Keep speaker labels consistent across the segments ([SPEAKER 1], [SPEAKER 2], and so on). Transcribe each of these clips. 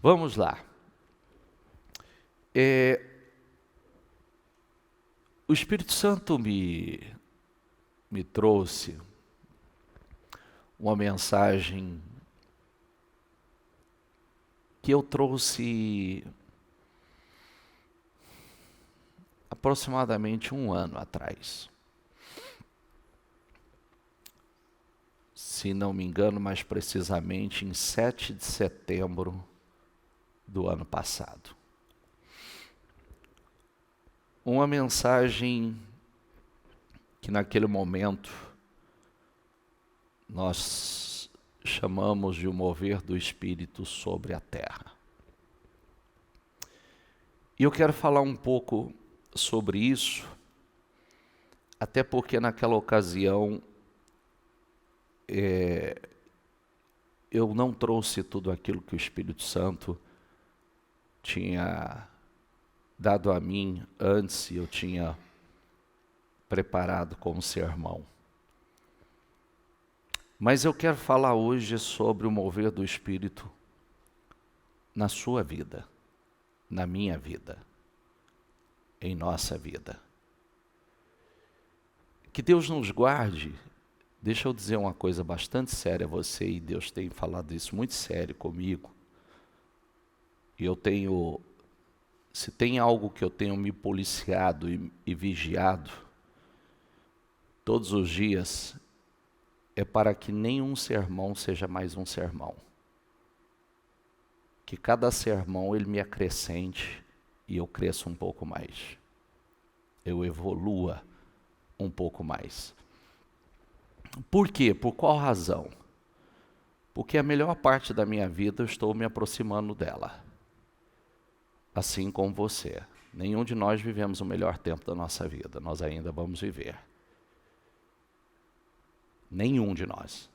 [SPEAKER 1] Vamos lá. O Espírito Santo me trouxe uma mensagem que eu trouxe aproximadamente um ano atrás. Se não me engano, mais precisamente em 7 de setembro do ano passado. Uma mensagem que naquele momento nós chamamos de o mover do Espírito sobre a terra. E eu quero falar um pouco sobre isso, até porque naquela ocasião eu não trouxe tudo aquilo que o Espírito Santo tinha dado a mim antes e eu tinha preparado como sermão. Mas eu quero falar hoje sobre o mover do Espírito na sua vida, na minha vida, em nossa vida. Que Deus nos guarde. Deixa eu dizer uma coisa bastante séria a você, e Deus tem falado isso muito sério comigo. E se tem algo que eu tenho me policiado e vigiado todos os dias, é para que nenhum sermão seja mais um sermão. Que cada sermão ele me acrescente e eu cresça um pouco mais. Eu evolua um pouco mais. Por quê? Por qual razão? Porque a melhor parte da minha vida eu estou me aproximando dela. Assim como você. Nenhum de nós vivemos o melhor tempo da nossa vida. Nós ainda vamos viver. Nenhum de nós.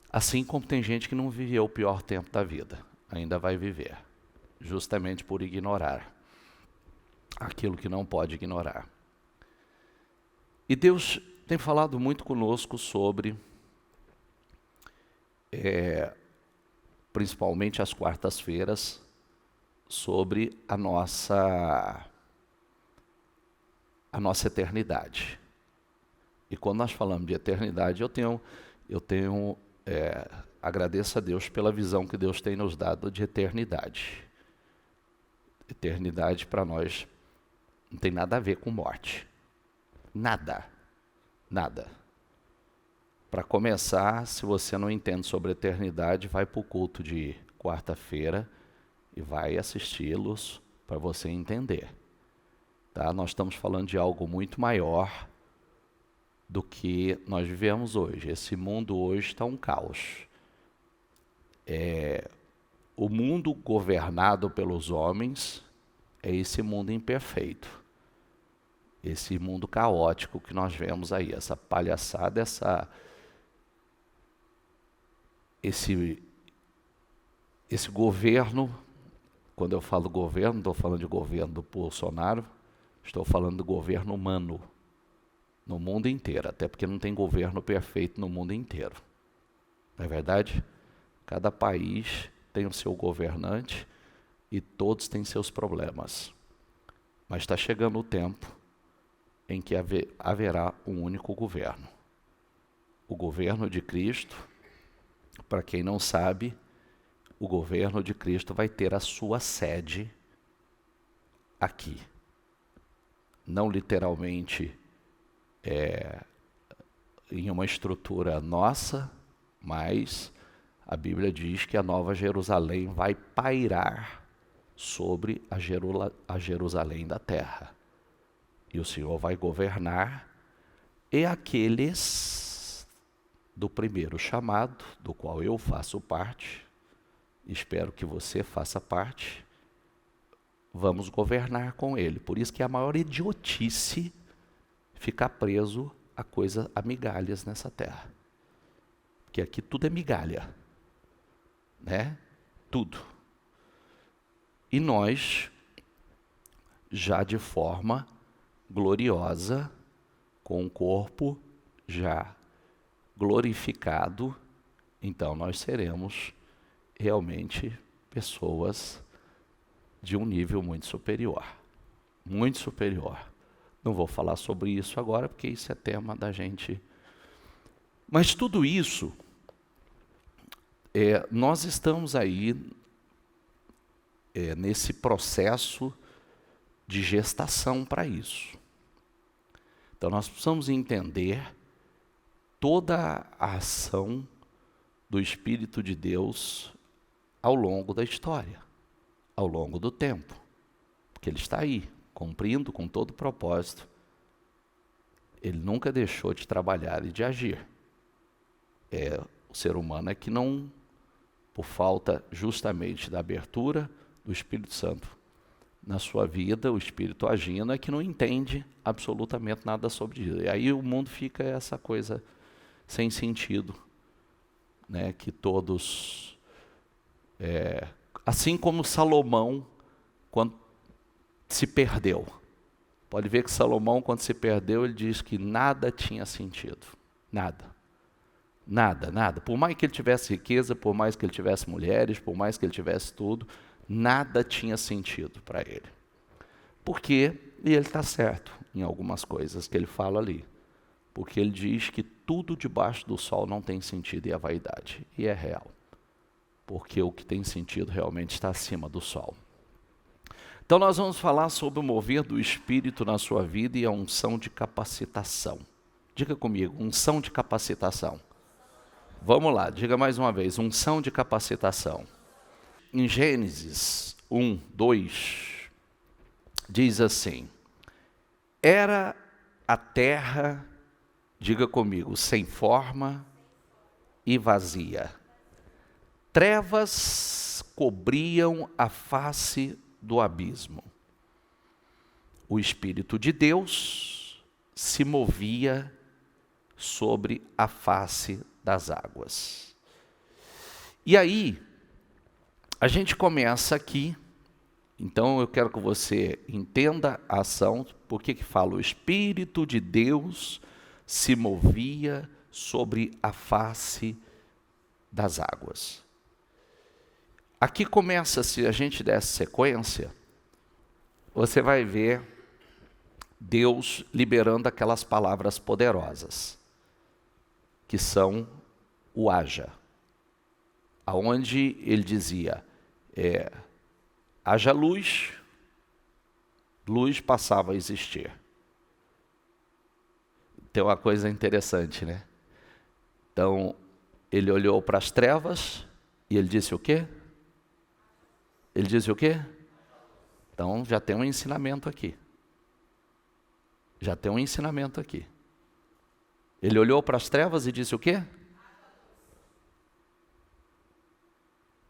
[SPEAKER 1] Assim como tem gente que não viveu o pior tempo da vida. Ainda vai viver. Justamente por ignorar aquilo que não pode ignorar. E Deus tem falado muito conosco sobre, principalmente às quartas-feiras, sobre a nossa eternidade. E quando nós falamos de eternidade, agradeço a Deus pela visão que Deus tem nos dado de eternidade. Eternidade para nós não tem nada a ver com morte. Nada. Para começar, se você não entende sobre eternidade, vai para o culto de quarta-feira e vai assisti-los para você entender. Tá? Nós estamos falando de algo muito maior do que nós vivemos hoje. Esse mundo hoje está um caos. O mundo governado pelos homens é esse mundo imperfeito. Esse mundo caótico que nós vemos aí, essa palhaçada, esse governo. Quando eu falo governo, não estou falando de governo do Bolsonaro, estou falando do governo humano no mundo inteiro, até porque não tem governo perfeito no mundo inteiro. Não é verdade? Cada país tem o seu governante e todos têm seus problemas. Mas está chegando o tempo em que haverá um único governo. O governo de Cristo, para quem não sabe, o governo de Cristo vai ter a sua sede aqui. Não literalmente em uma estrutura nossa, mas a Bíblia diz que a Nova Jerusalém vai pairar sobre a Jerusalém da terra. E o Senhor vai governar, e aqueles do primeiro chamado, do qual eu faço parte, espero que você faça parte, vamos governar com Ele. Por isso que é a maior idiotice ficar preso a migalhas nessa terra. Porque aqui tudo é migalha, né? Tudo. E nós, já de forma gloriosa, com o corpo já glorificado, então nós seremos realmente pessoas de um nível muito superior. Muito superior. Não vou falar sobre isso agora, porque isso é tema da gente. Mas tudo isso, nós estamos aí nesse processo de gestação para isso. Então nós precisamos entender toda a ação do Espírito de Deus ao longo da história, ao longo do tempo, porque Ele está aí, cumprindo com todo o propósito. Ele nunca deixou de trabalhar e de agir. O ser humano é que não, por falta justamente da abertura do Espírito Santo na sua vida, o Espírito agindo, é que não entende absolutamente nada sobre isso. E aí o mundo fica essa coisa sem sentido, né? Que todos, assim como Salomão, quando se perdeu. Pode ver que Salomão, quando se perdeu, ele diz que nada tinha sentido. Nada. Nada, nada. Por mais que ele tivesse riqueza, por mais que ele tivesse mulheres, por mais que ele tivesse tudo, nada tinha sentido para ele. Por quê? E ele está certo em algumas coisas que ele fala ali. Porque ele diz que tudo debaixo do sol não tem sentido e é vaidade. E é real. Porque o que tem sentido realmente está acima do sol. Então nós vamos falar sobre o mover do Espírito na sua vida e a unção de capacitação. Diga comigo, unção de capacitação. Vamos lá, diga mais uma vez, unção de capacitação. Em Gênesis 1, 2, diz assim: era a terra, diga comigo, sem forma e vazia. Trevas cobriam a face do abismo. O Espírito de Deus se movia sobre a face das águas. E aí, a gente começa aqui, então eu quero que você entenda a ação, porque que fala, o Espírito de Deus se movia sobre a face das águas. Aqui começa, se a gente der sequência, você vai ver Deus liberando aquelas palavras poderosas, que são o haja, aonde ele dizia, haja luz, luz passava a existir. Tem uma coisa interessante, né? Então, ele olhou para as trevas e ele disse o quê? Ele disse o quê? Então, já tem um ensinamento aqui. Já tem um ensinamento aqui. Ele olhou para as trevas e disse o quê?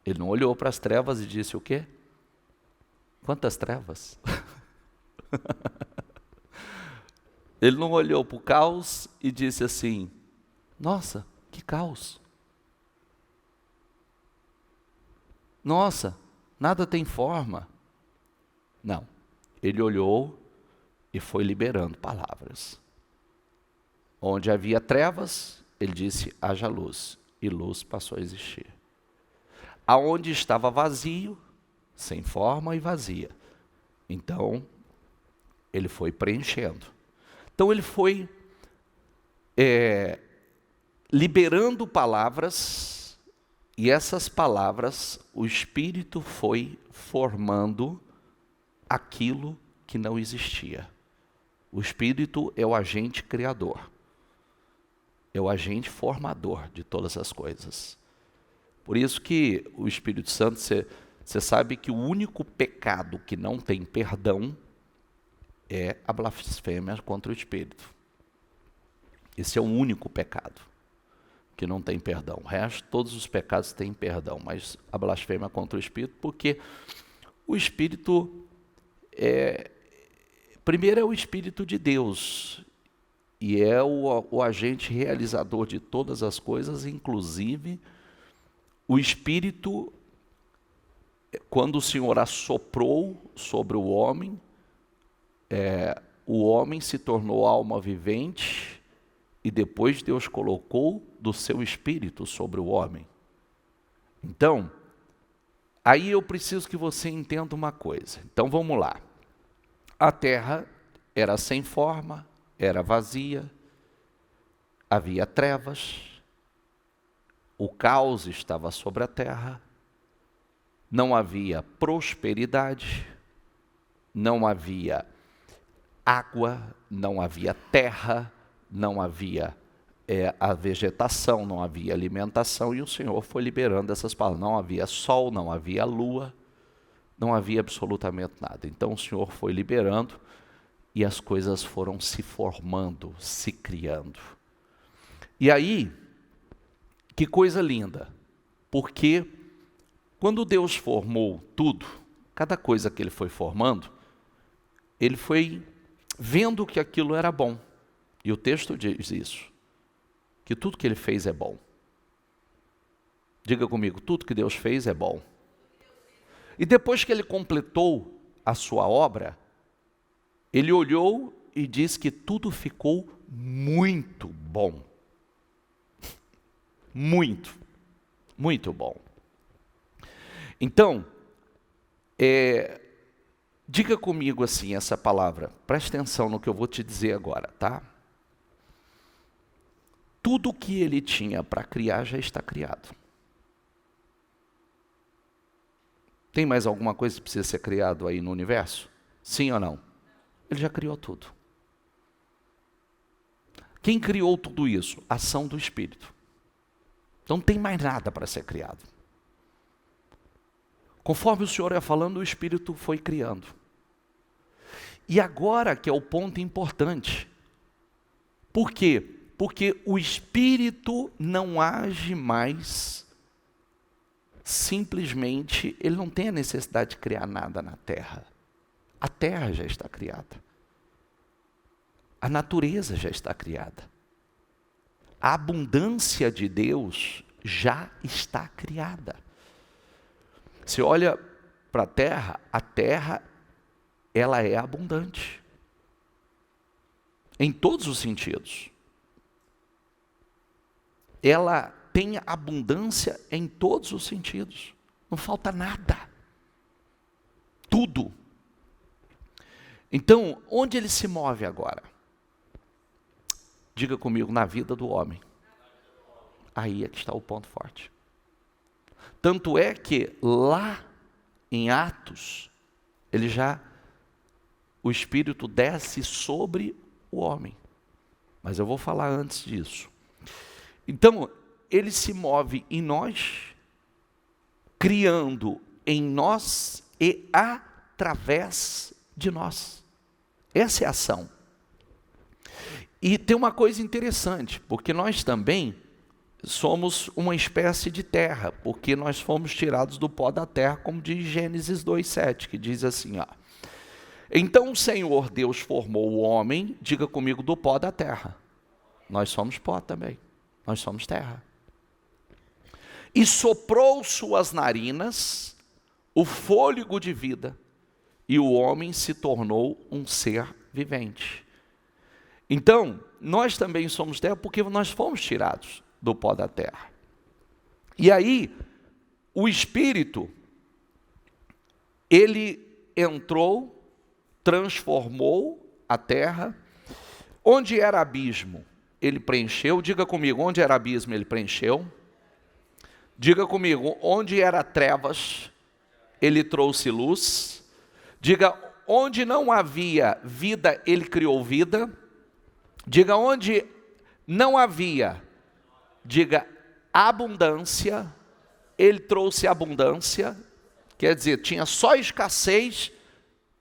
[SPEAKER 1] Ele não olhou para as trevas e disse o quê? Quantas trevas? Ele não olhou para o caos e disse assim, nossa, que caos. Nossa, nada tem forma. Não, ele olhou e foi liberando palavras. Onde havia trevas, ele disse, haja luz, e luz passou a existir. Aonde estava vazio, sem forma e vazia. Então, ele foi preenchendo. Então, ele foi liberando palavras, e essas palavras, o Espírito foi formando aquilo que não existia. O Espírito é o agente criador. É o agente formador de todas as coisas. Por isso que o Espírito Santo, você sabe que o único pecado que não tem perdão é a blasfêmia contra o Espírito. Esse é o único pecado que não tem perdão. O resto, todos os pecados têm perdão, mas a blasfêmia contra o Espírito, porque o Espírito primeiro é o Espírito de Deus, e é o agente realizador de todas as coisas, inclusive o Espírito, quando o Senhor assoprou sobre o homem se tornou alma vivente, e depois Deus colocou do seu Espírito sobre o homem. Então, Aí eu preciso que você entenda uma coisa. Então vamos lá. A terra era sem forma, era vazia, havia trevas, o caos estava sobre a terra, não havia prosperidade, não havia água, não havia terra, não havia a vegetação, não havia alimentação, e o Senhor foi liberando essas palavras. Não havia sol, não havia lua, não havia absolutamente nada. Então o Senhor foi liberando e as coisas foram se formando, se criando. E aí, que coisa linda, porque quando Deus formou tudo, cada coisa que Ele foi formando, Ele foi vendo que aquilo era bom. E o texto diz isso, que tudo que Ele fez é bom. Diga comigo, tudo que Deus fez é bom. E depois que Ele completou a sua obra, Ele olhou e diz que tudo ficou muito bom. Muito, muito bom. Então, diga comigo assim essa palavra, preste atenção no que eu vou te dizer agora, tá? Tudo que Ele tinha para criar já está criado. Tem mais alguma coisa que precisa ser criado aí no universo? Sim ou não? Ele já criou tudo. Quem criou tudo isso? Ação do Espírito. Não tem mais nada para ser criado. Conforme o Senhor ia falando, o Espírito foi criando. E agora que é o ponto importante. Por quê? Porque o Espírito não age mais simplesmente, ele não tem a necessidade de criar nada na terra. A terra já está criada. A natureza já está criada. A abundância de Deus já está criada. Você olha para a terra, ela é abundante. Em todos os sentidos. Ela tem abundância em todos os sentidos. Não falta nada. Tudo. Então, onde ele se move agora? Diga comigo, na vida do homem. Aí é que está o ponto forte. Tanto é que lá em Atos, o Espírito desce sobre o homem. Mas eu vou falar antes disso. Então, ele se move em nós, criando em nós e através de nós. Essa é a ação. E tem uma coisa interessante, porque nós também somos uma espécie de terra, porque nós fomos tirados do pó da terra, como diz Gênesis 2:7, que diz assim, ó. Então o Senhor Deus formou o homem, diga comigo, do pó da terra. Nós somos pó também, nós somos terra. E soprou suas narinas o fôlego de vida, e o homem se tornou um ser vivente. Então, nós também somos terra porque nós fomos tirados do pó da terra. E aí, o Espírito, ele entrou, transformou a terra. Onde era abismo, ele preencheu. Diga comigo, onde era abismo, ele preencheu. Diga comigo, onde era trevas, ele trouxe luz. Diga, onde não havia vida, ele criou vida. Diga, onde não havia, diga, abundância, ele trouxe abundância. Quer dizer, tinha só escassez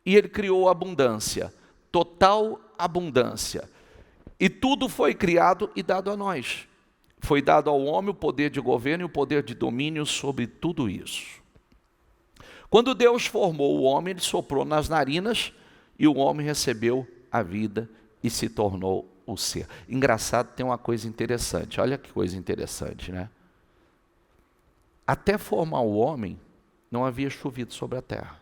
[SPEAKER 1] e ele criou abundância. Total abundância. E tudo foi criado e dado a nós. Foi dado ao homem o poder de governo e o poder de domínio sobre tudo isso. Quando Deus formou o homem, ele soprou nas narinas e o homem recebeu a vida e se tornou o ser. Engraçado, tem uma coisa interessante. Olha que coisa interessante, né? Até formar o homem, não havia chovido sobre a terra.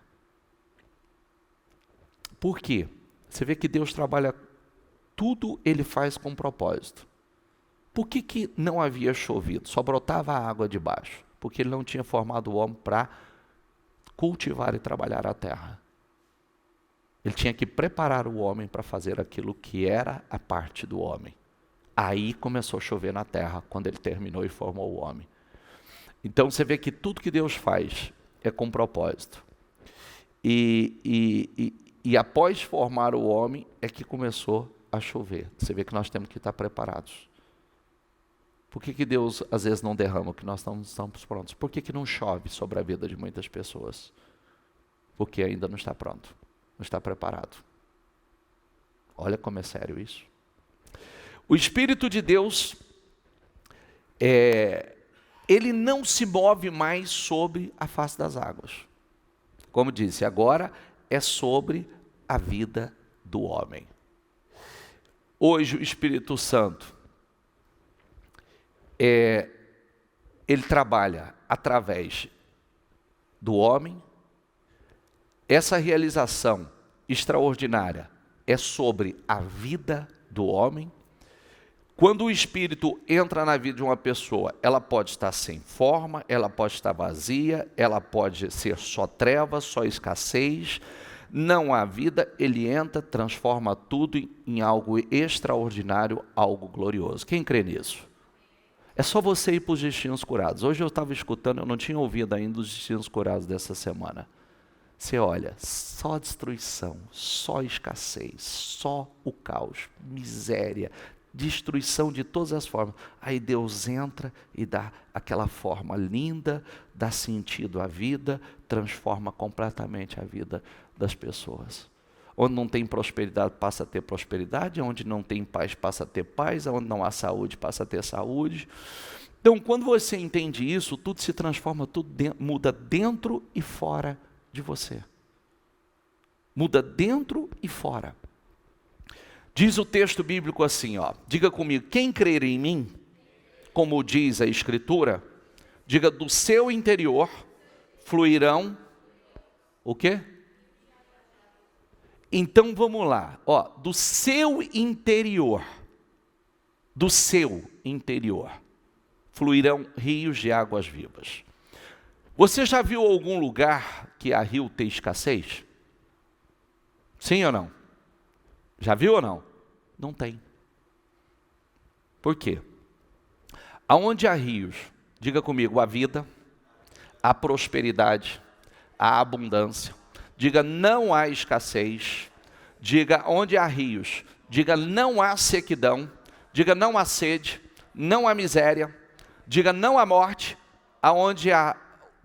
[SPEAKER 1] Por quê? Você vê que Deus trabalha, tudo ele faz com propósito. Por que não havia chovido? Só brotava a água de baixo. Porque ele não tinha formado o homem para cultivar e trabalhar a terra. Ele tinha que preparar o homem para fazer aquilo que era a parte do homem. Aí começou a chover na terra, quando ele terminou e formou o homem. Então você vê que tudo que Deus faz é com propósito. E após formar o homem é que começou a chover. Você vê que nós temos que estar preparados. Por que Deus às vezes não derrama o que nós não estamos prontos? Por que não chove sobre a vida de muitas pessoas? Porque ainda não está pronto, não está preparado. Olha como é sério isso. O Espírito de Deus, ele não se move mais sobre a face das águas. Como disse, agora é sobre a vida do homem. Hoje o Espírito Santo, ele trabalha através do homem. Essa realização extraordinária é sobre a vida do homem. Quando o Espírito entra na vida de uma pessoa, ela pode estar sem forma, ela pode estar vazia, ela pode ser só trevas, só escassez. Não há vida, ele entra, transforma tudo em algo extraordinário, algo glorioso. Quem crê nisso? É só você ir para os destinos curados. Hoje eu estava escutando, eu não tinha ouvido ainda os destinos curados dessa semana. Você olha, só destruição, só escassez, só o caos, miséria, destruição de todas as formas. Aí Deus entra e dá aquela forma linda, dá sentido à vida, transforma completamente a vida das pessoas. Onde não tem prosperidade, passa a ter prosperidade. Onde não tem paz, passa a ter paz. Onde não há saúde, passa a ter saúde. Então, quando você entende isso, tudo se transforma, tudo muda dentro e fora de você. Muda dentro e fora. Diz o texto bíblico assim, ó, diga comigo, quem crer em mim, como diz a Escritura, diga, do seu interior fluirão, o quê? Então vamos lá, ó, do seu interior, fluirão rios de águas vivas. Você já viu algum lugar que há rio tem escassez? Sim ou não? Já viu ou não? Não tem. Por quê? Aonde há rios, diga comigo, a vida, a prosperidade, a abundância. Diga, não há escassez. Diga, onde há rios. Diga, não há sequidão. Diga, não há sede. Não há miséria. Diga, não há morte.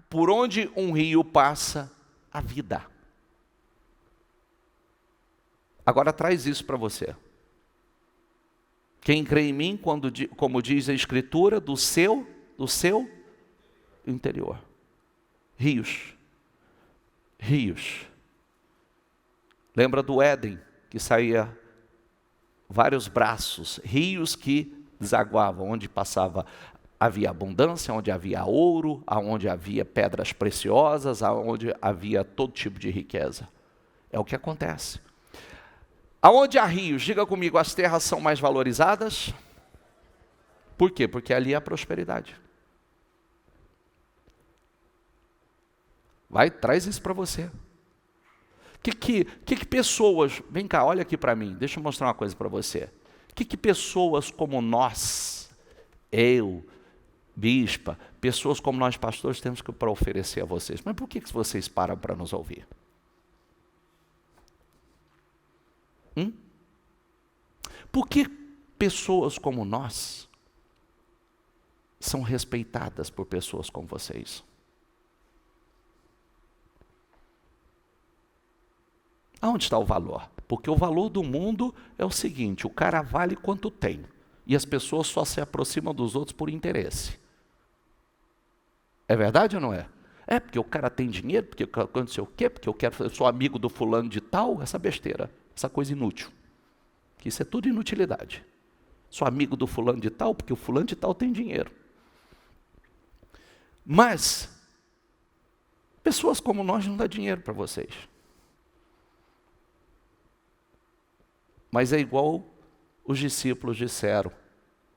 [SPEAKER 1] Por onde um rio passa, a vida. Agora traz isso para você. Quem crê em mim, como diz a Escritura, do seu interior. Rios. Rios. Lembra do Éden, que saía vários braços, rios que desaguavam, onde havia abundância, onde havia ouro, onde havia pedras preciosas, onde havia todo tipo de riqueza. É o que acontece. Aonde há rios, diga comigo, as terras são mais valorizadas. Por quê? Porque ali há prosperidade. Vai, traz isso para você. Que pessoas, vem cá, olha aqui para mim, deixa eu mostrar uma coisa para você. Que pessoas como nós, eu, bispa, pessoas como nós pastores temos que para oferecer a vocês? Mas por que vocês param para nos ouvir? Por que pessoas como nós são respeitadas por pessoas como vocês? Aonde está o valor? Porque o valor do mundo é o seguinte, o cara vale quanto tem. E as pessoas só se aproximam dos outros por interesse. É verdade ou não é? É porque o cara tem dinheiro, porque não sei o quê, porque eu sou amigo do fulano de tal, essa besteira, essa coisa inútil. Que isso é tudo inutilidade. Sou amigo do fulano de tal, porque o fulano de tal tem dinheiro. Mas, pessoas como nós não dá dinheiro para vocês. Mas é igual os discípulos disseram,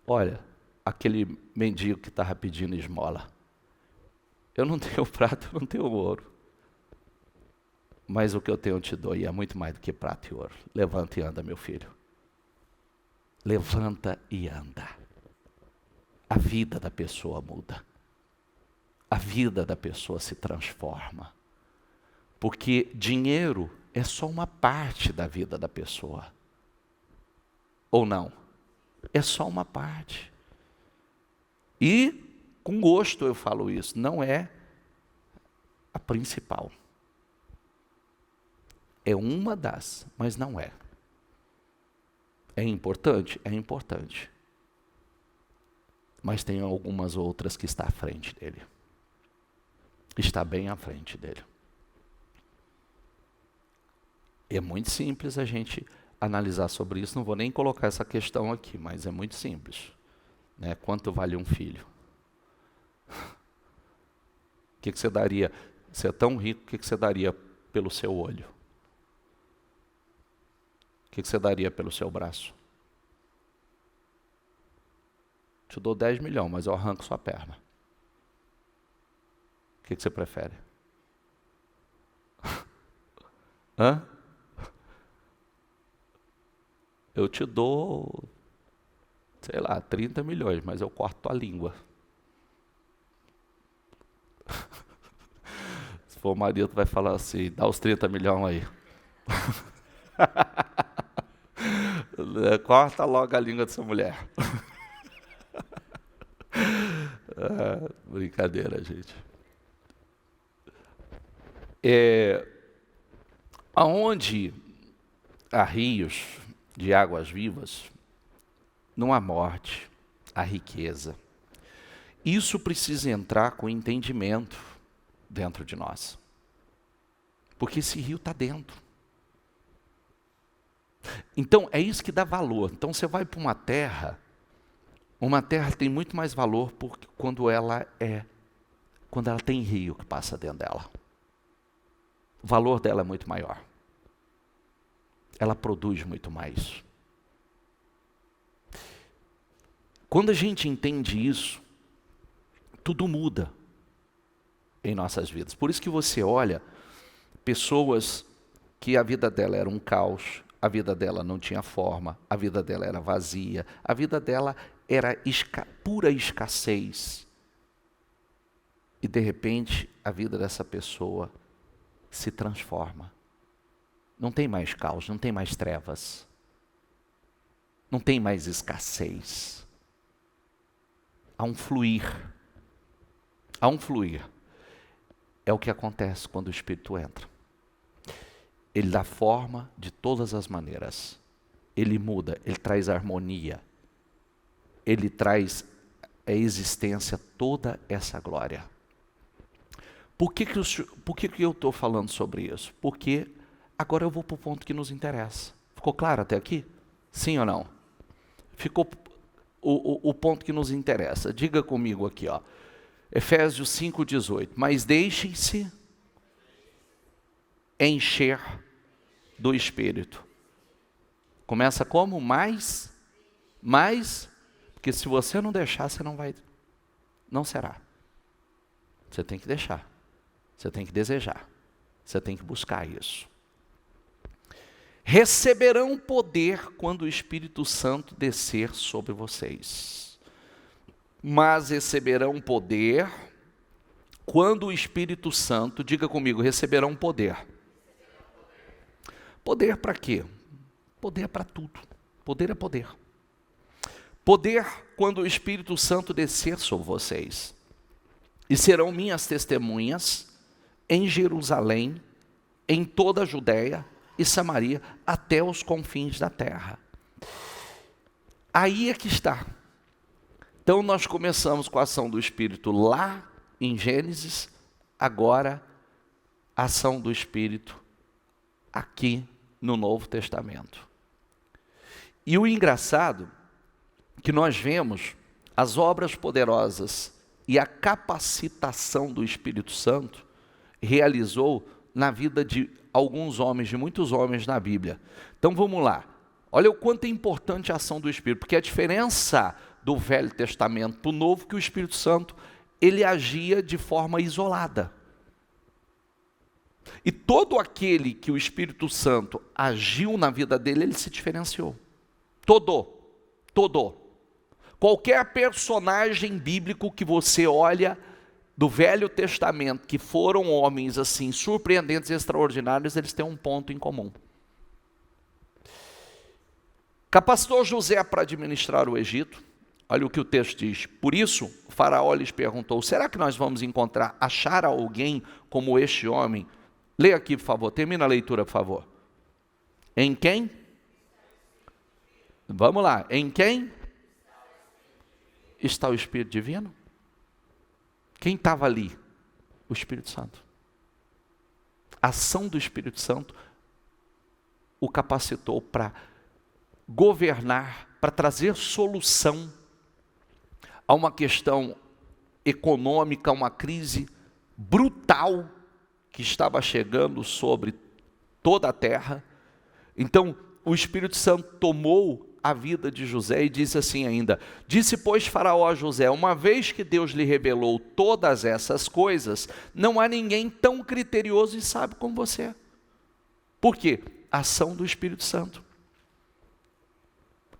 [SPEAKER 1] olha, aquele mendigo que estava pedindo esmola, eu não tenho prata, eu não tenho ouro, Mas o que eu tenho eu te dou, e é muito mais do que prata e ouro. Levanta e anda, meu filho. Levanta e anda. A vida da pessoa muda. A vida da pessoa se transforma. Porque dinheiro é só uma parte da vida da pessoa. Ou não? É só uma parte. E, com gosto eu falo isso, não é a principal. É uma das, mas não é. É importante? É importante. Mas tem algumas outras que está à frente dele. Está bem à frente dele. É muito simples a gente analisar sobre isso. Não vou nem colocar essa questão aqui, mas é muito simples. Né? Quanto vale um filho? O que você daria? Você é tão rico, o que você daria pelo seu olho? O que você daria pelo seu braço? Te dou 10 milhões, mas eu arranco sua perna. O que você prefere? Hã? Eu te dou, sei lá, 30 milhões, mas eu corto tua língua. Se for o marido, vai falar assim, dá os 30 milhões aí. Corta logo a língua dessa mulher. Brincadeira, gente. Aonde há rios de águas vivas, não há morte, há riqueza. Isso precisa entrar com entendimento dentro de nós. Porque esse rio está dentro. Então, é isso que dá valor. Então, você vai para uma terra tem muito mais valor porque quando ela tem rio que passa dentro dela. O valor dela é muito maior. Ela produz muito mais. Quando a gente entende isso, tudo muda em nossas vidas. Por isso que você olha pessoas que a vida dela era um caos, a vida dela não tinha forma, a vida dela era vazia, a vida dela era pura escassez. E de repente, a vida dessa pessoa se transforma. Não tem mais caos, não tem mais trevas. Não tem mais escassez. Há um fluir. Há um fluir. É o que acontece quando o Espírito entra. Ele dá forma de todas as maneiras. Ele muda, ele traz harmonia. Ele traz à existência toda essa glória. Por que eu estou falando sobre isso? Porque agora eu vou para o ponto que nos interessa. Ficou claro até aqui? Sim ou não? Ficou o ponto que nos interessa. Diga comigo aqui, ó. Efésios 5,18. Mas deixem-se encher do Espírito. Começa como? Mais, porque se você não deixar, você não será. Você tem que deixar. Você tem que desejar. Você tem que buscar isso. Receberão poder quando o Espírito Santo descer sobre vocês. Mas receberão poder quando o Espírito Santo, diga comigo, receberão poder. Poder para quê? Poder para tudo. Poder é poder. Poder quando o Espírito Santo descer sobre vocês. E serão minhas testemunhas em Jerusalém, em toda a Judéia e Samaria, até os confins da terra. Aí é que está. Então nós começamos com a ação do Espírito lá em Gênesis, agora a ação do Espírito aqui no Novo Testamento. E o engraçado que nós vemos as obras poderosas e a capacitação do Espírito Santo realizou na vida de alguns homens, de muitos homens na Bíblia. Então vamos lá. Olha o quanto é importante a ação do Espírito, porque a diferença do Velho Testamento para o Novo, que o Espírito Santo, ele agia de forma isolada. E todo aquele que o Espírito Santo agiu na vida dele, ele se diferenciou. Todo. Qualquer personagem bíblico que você olha do Velho Testamento, que foram homens assim, surpreendentes e extraordinários, eles têm um ponto em comum. Capacitou José para administrar o Egito. Olha o que o texto diz. Por isso, o faraó lhes perguntou: será que nós vamos achar alguém como este homem? Leia aqui, por favor. Termina a leitura, por favor. Em quem? Vamos lá. Em quem está o Espírito Divino? Quem estava ali? O Espírito Santo. A ação do Espírito Santo o capacitou para governar, para trazer solução a uma questão econômica, uma crise brutal que estava chegando sobre toda a terra. Então, o Espírito Santo tomou a vida de José e disse assim ainda: disse, pois, Faraó a José: uma vez que Deus lhe revelou todas essas coisas, não há ninguém tão criterioso e sábio como você. Por quê? A ação do Espírito Santo.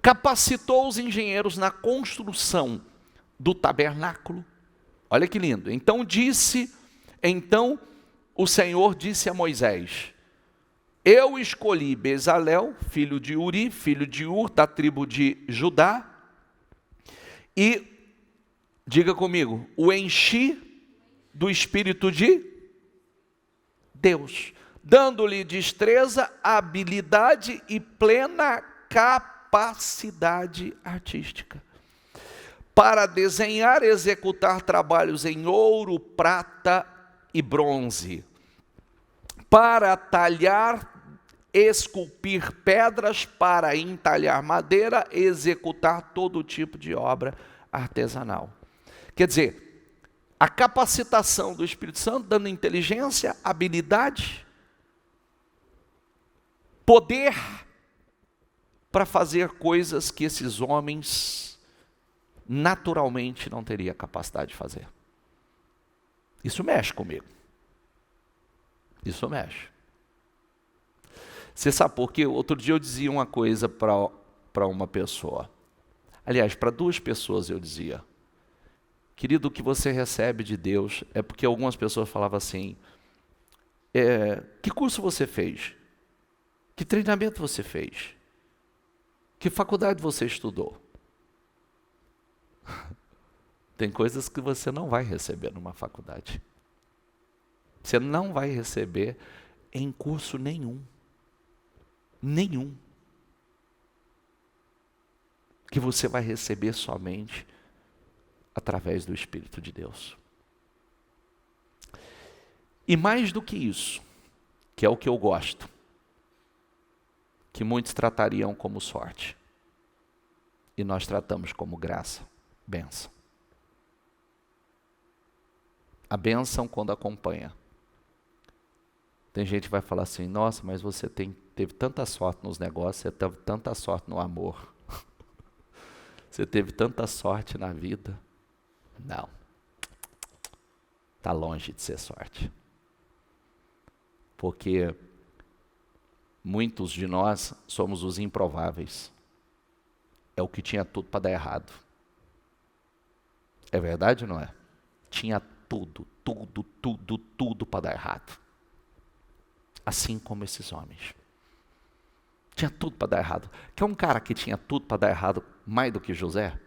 [SPEAKER 1] Capacitou os engenheiros na construção do tabernáculo. Olha que lindo. Então o Senhor disse a Moisés: eu escolhi Bezalel, filho de Uri, filho de Ur, da tribo de Judá, e, diga comigo, o enchi do Espírito de Deus, dando-lhe destreza, habilidade e plena capacidade artística, para desenhar e executar trabalhos em ouro, prata e bronze, para talhar, esculpir pedras, para entalhar madeira, executar todo tipo de obra artesanal. Quer dizer, a capacitação do Espírito Santo dando inteligência, habilidade, poder para fazer coisas que esses homens naturalmente não teriam capacidade de fazer. Isso mexe comigo. Isso mexe. Você sabe por quê? Outro dia eu dizia uma coisa para uma pessoa. Aliás, para duas pessoas eu dizia: querido, o que você recebe de Deus é porque algumas pessoas falavam assim: que curso você fez? Que treinamento você fez? Que faculdade você estudou? Tem coisas que você não vai receber numa faculdade. Você não vai receber em curso nenhum. Nenhum. Que você vai receber somente através do Espírito de Deus. E mais do que isso, que é o que eu gosto, que muitos tratariam como sorte, e nós tratamos como graça, bênção. A bênção quando acompanha. Tem gente que vai falar assim: nossa, mas você teve tanta sorte nos negócios, você teve tanta sorte no amor, você teve tanta sorte na vida. Não. Está longe de ser sorte. Porque muitos de nós somos os improváveis. É o que tinha tudo para dar errado. É verdade ou não é? Tinha tudo para dar errado. Assim como esses homens. Tinha tudo para dar errado. Quer um cara que tinha tudo para dar errado mais do que José?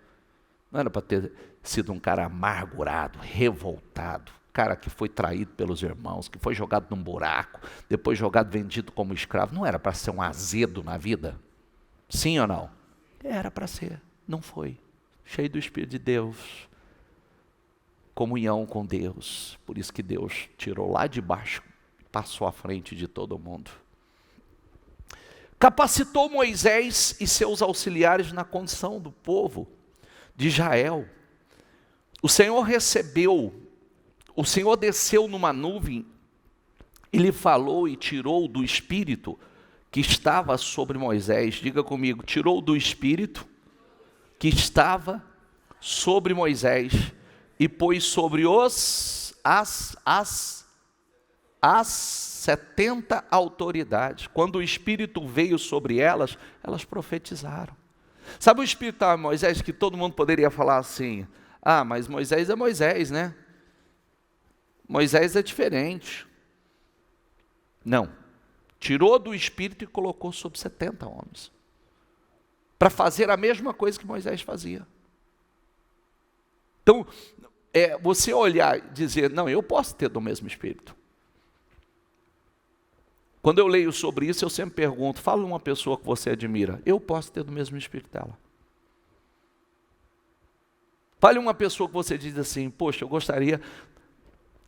[SPEAKER 1] Não era para ter sido um cara amargurado, revoltado, cara que foi traído pelos irmãos, que foi jogado num buraco, depois jogado, vendido como escravo. Não era para ser um azedo na vida? Sim ou não? Era para ser, não foi. Cheio do Espírito de Deus, comunhão com Deus. Por isso que Deus tirou lá de baixo, passou à frente de todo mundo. Capacitou Moisés e seus auxiliares na condição do povo de Israel. O Senhor desceu numa nuvem e lhe falou e tirou do Espírito que estava sobre Moisés. Diga comigo: tirou do Espírito que estava sobre Moisés e pôs sobre as 70 autoridades, quando o Espírito veio sobre elas, elas profetizaram. Sabe o Espírito de Moisés, que todo mundo poderia falar assim, ah, mas Moisés é Moisés, né? Moisés é diferente. Não. Tirou do Espírito e colocou sobre 70 homens. Para fazer a mesma coisa que Moisés fazia. Então, você olhar e dizer, não, eu posso ter do mesmo Espírito. Quando eu leio sobre isso, eu sempre pergunto, fala uma pessoa que você admira, eu posso ter do mesmo Espírito dela. Fale uma pessoa que você diz assim, poxa, eu gostaria de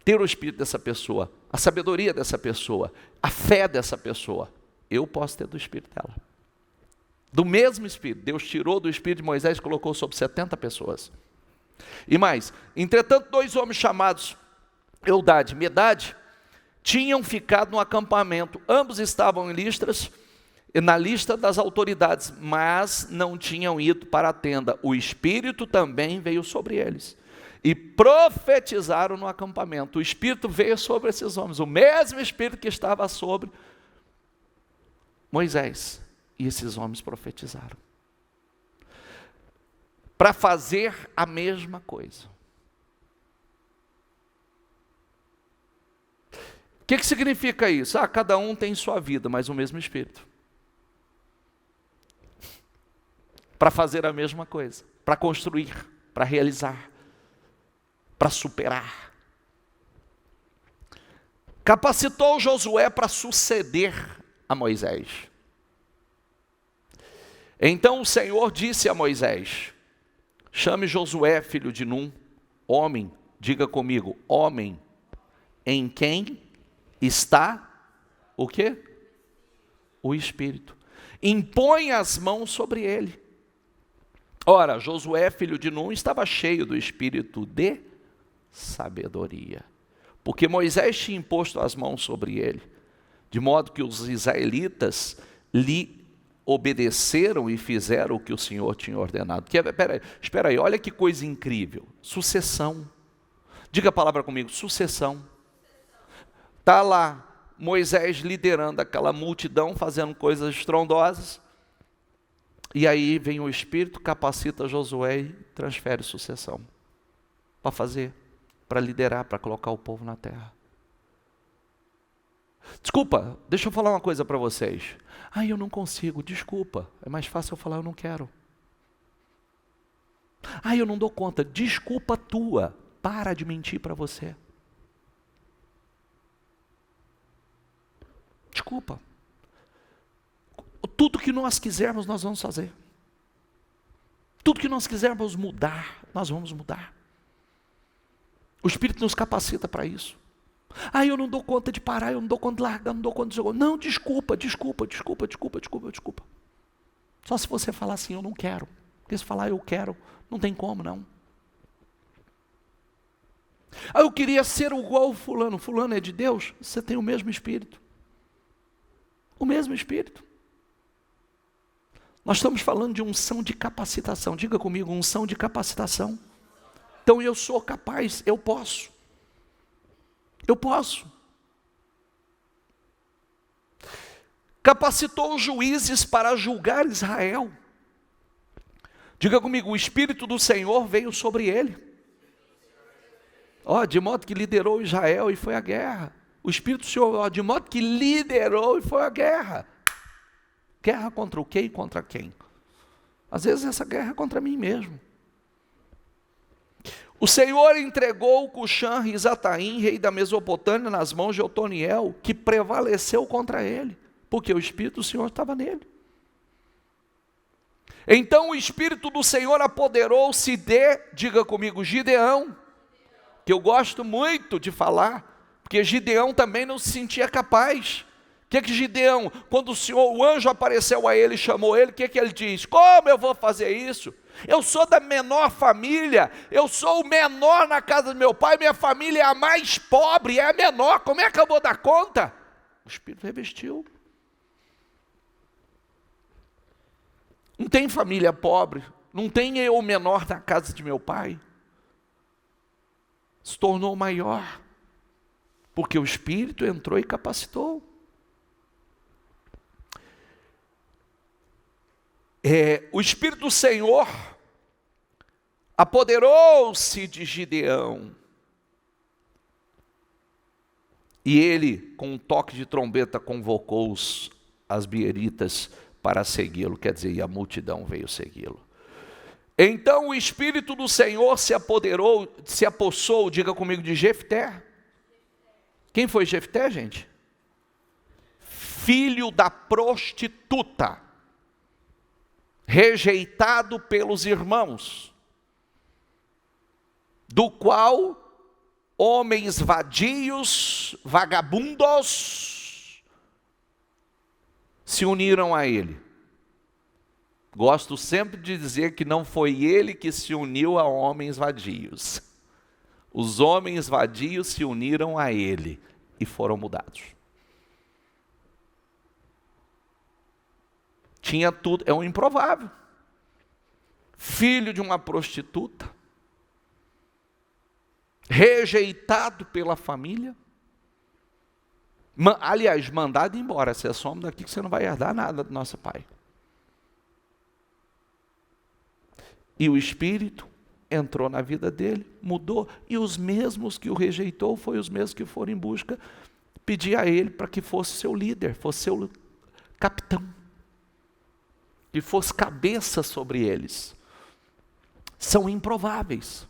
[SPEAKER 1] ter o Espírito dessa pessoa, a sabedoria dessa pessoa, a fé dessa pessoa. Eu posso ter do Espírito dela. Do mesmo Espírito, Deus tirou do Espírito de Moisés e colocou sobre 70 pessoas. E mais, entretanto, 2 homens chamados Eldade e Medade, tinham ficado no acampamento, ambos estavam em Listras, na lista das autoridades, mas não tinham ido para a tenda. O Espírito também veio sobre eles, e profetizaram no acampamento. O Espírito veio sobre esses homens, o mesmo Espírito que estava sobre Moisés, e esses homens profetizaram, para fazer a mesma coisa. O que significa isso? Cada um tem sua vida, mas o mesmo Espírito. Para fazer a mesma coisa, para construir, para realizar, para superar. Capacitou Josué para suceder a Moisés. Então o Senhor disse a Moisés, chame Josué, filho de Num, homem, diga comigo, homem, em quem está o quê? O Espírito. Impõe as mãos sobre ele. Ora, Josué, filho de Num, estava cheio do espírito de sabedoria, porque Moisés tinha imposto as mãos sobre ele, de modo que os israelitas lhe obedeceram e fizeram o que o Senhor tinha ordenado. Espera aí, olha que coisa incrível. Sucessão. Diga a palavra comigo, sucessão. Está lá Moisés liderando aquela multidão, fazendo coisas estrondosas, e aí vem o Espírito, capacita Josué e transfere sucessão, para fazer, para liderar, para colocar o povo na terra. Desculpa, deixa eu falar uma coisa para vocês. Eu não consigo, desculpa, é mais fácil eu falar eu não quero. Eu não dou conta, desculpa tua, para de mentir para você. Desculpa. Tudo que nós quisermos, nós vamos fazer. Tudo que nós quisermos mudar, nós vamos mudar. O Espírito nos capacita para isso. Eu não dou conta de parar, eu não dou conta de largar, não dou conta de jogar. Não, desculpa. Só se você falar assim, eu não quero. Porque se falar eu quero, não tem como não. Eu queria ser igual o fulano. Fulano é de Deus? Você tem o mesmo Espírito. O mesmo Espírito. Nós estamos falando de unção de capacitação. Diga comigo, unção de capacitação. Então eu sou capaz, eu posso. Eu posso. Capacitou os juízes para julgar Israel. Diga comigo, o Espírito do Senhor veio sobre ele. De modo que liderou Israel e foi à guerra. O Espírito do Senhor, de modo que liderou e foi à guerra. Guerra contra o quê e contra quem? Às vezes essa guerra é contra mim mesmo. O Senhor entregou Cuxã-Risataim, rei da Mesopotâmia, nas mãos de Otoniel, que prevaleceu contra ele, porque o Espírito do Senhor estava nele. Então o Espírito do Senhor apoderou-se de, diga comigo, Gideão, que eu gosto muito de falar, porque Gideão também não se sentia capaz. O que Gideão, quando o anjo apareceu a ele e chamou ele, o que ele diz? Como eu vou fazer isso? Eu sou da menor família, eu sou o menor na casa do meu pai, minha família é a mais pobre, é a menor, como é que eu vou dar conta? O Espírito revestiu. Não tem família pobre, não tem eu o menor na casa de meu pai. Se tornou maior. Porque o Espírito entrou e capacitou. O Espírito do Senhor apoderou-se de Gideão. E ele, com um toque de trombeta, convocou as bieritas para segui-lo. Quer dizer, e a multidão veio segui-lo. Então o Espírito do Senhor se apossou, diga comigo, de Jefté. Quem foi Jefté, gente? Filho da prostituta, rejeitado pelos irmãos, do qual homens vadios, vagabundos, se uniram a ele. Gosto sempre de dizer que não foi ele que se uniu a homens vadios. Os homens vadios se uniram a ele e foram mudados. Tinha tudo, é um improvável. Filho de uma prostituta, rejeitado pela família, aliás, mandado embora. Você some daqui que você não vai herdar nada do nosso pai. E o Espírito entrou na vida dele, mudou, e os mesmos que o rejeitou, foi os mesmos que foram em busca, pedir a ele para que fosse seu líder, fosse seu capitão, que fosse cabeça sobre eles. São improváveis.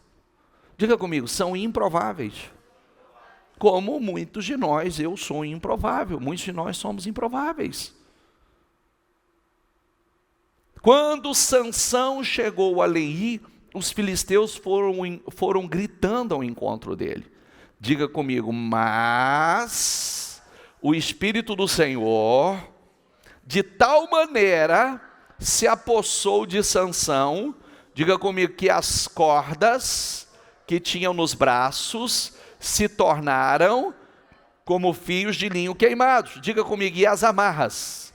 [SPEAKER 1] Diga comigo, são improváveis. Como muitos de nós, eu sou improvável, muitos de nós somos improváveis. Quando Sansão chegou a Leí, os filisteus foram gritando ao encontro dele. Diga comigo, mas o Espírito do Senhor, de tal maneira, se apossou de Sansão, diga comigo, que as cordas que tinham nos braços se tornaram como fios de linho queimados. Diga comigo, e as amarras?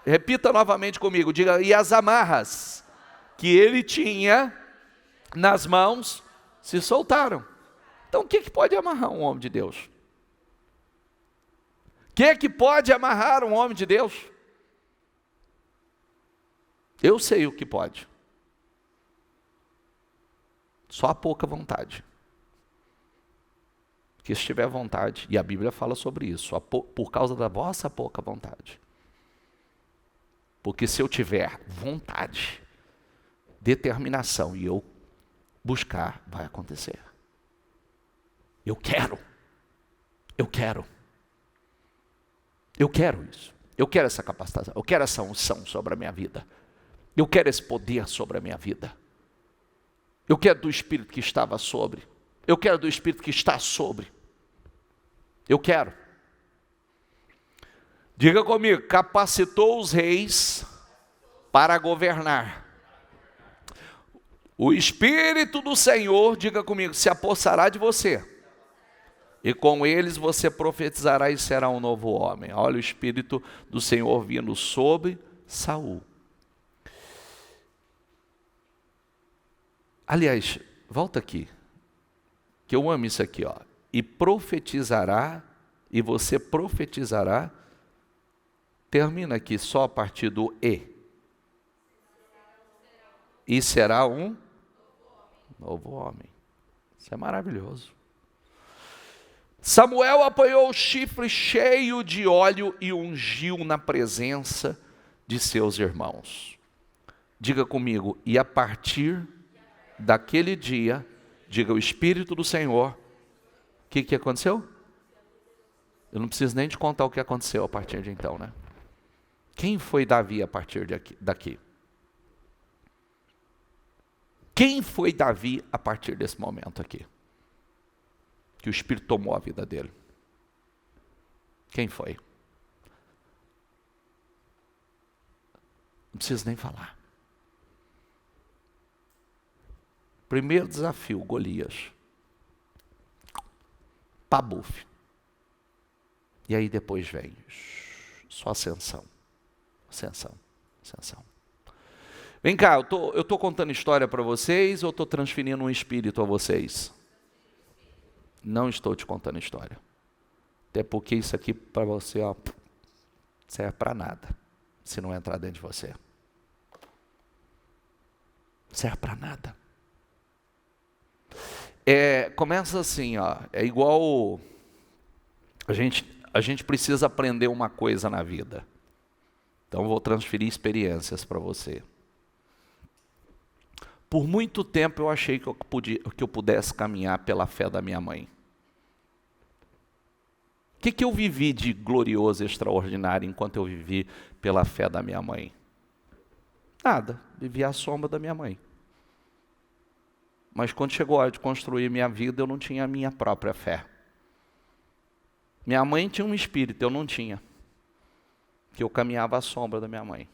[SPEAKER 1] Repita novamente comigo, diga, e as amarras que ele tinha nas mãos se soltaram. Então o que pode amarrar um homem de Deus? O que pode amarrar um homem de Deus? Eu sei o que pode. Só a pouca vontade. Que se tiver vontade, e a Bíblia fala sobre isso, por causa da vossa pouca vontade. Porque se eu tiver vontade, determinação, e eu buscar, vai acontecer. Eu quero isso. Eu quero essa capacitação, eu quero essa unção sobre a minha vida. Eu quero esse poder sobre a minha vida. Eu quero do Espírito que estava sobre. Eu quero do Espírito que está sobre. Eu quero. Diga comigo, capacitou os reis para governar. O Espírito do Senhor, diga comigo, se apossará de você. E com eles você profetizará e será um novo homem. Olha o Espírito do Senhor vindo sobre Saul. Aliás, volta aqui, que eu amo isso aqui, ó. E profetizará, e você profetizará, termina aqui só a partir do E. E será um novo homem. Isso é maravilhoso. Samuel apanhou o chifre cheio de óleo e ungiu na presença de seus irmãos. Diga comigo, e a partir daquele dia, diga, o Espírito do Senhor, o que aconteceu? Eu não preciso nem te contar o que aconteceu a partir de então, né? Quem foi Davi a partir daqui? Quem foi Davi a partir desse momento aqui? Que o Espírito tomou a vida dele. Quem foi? Não preciso nem falar. Primeiro desafio, Golias. Pabuf. E aí depois vem só ascensão. Ascensão. Vem cá, eu estou contando história para vocês ou estou transferindo um espírito a vocês? Não estou te contando história. Até porque isso aqui para você, ó, serve para nada, se não entrar dentro de você. Serve para nada. Começa assim, ó, é igual a gente precisa aprender uma coisa na vida. Então eu vou transferir experiências para você. Por muito tempo eu achei que eu pudesse caminhar pela fé da minha mãe. O que eu vivi de glorioso, extraordinário enquanto eu vivi pela fé da minha mãe? Nada, vivi à sombra da minha mãe. Mas quando chegou a hora de construir minha vida, eu não tinha a minha própria fé. Minha mãe tinha um espírito, eu não tinha. Que eu caminhava à sombra da minha mãe.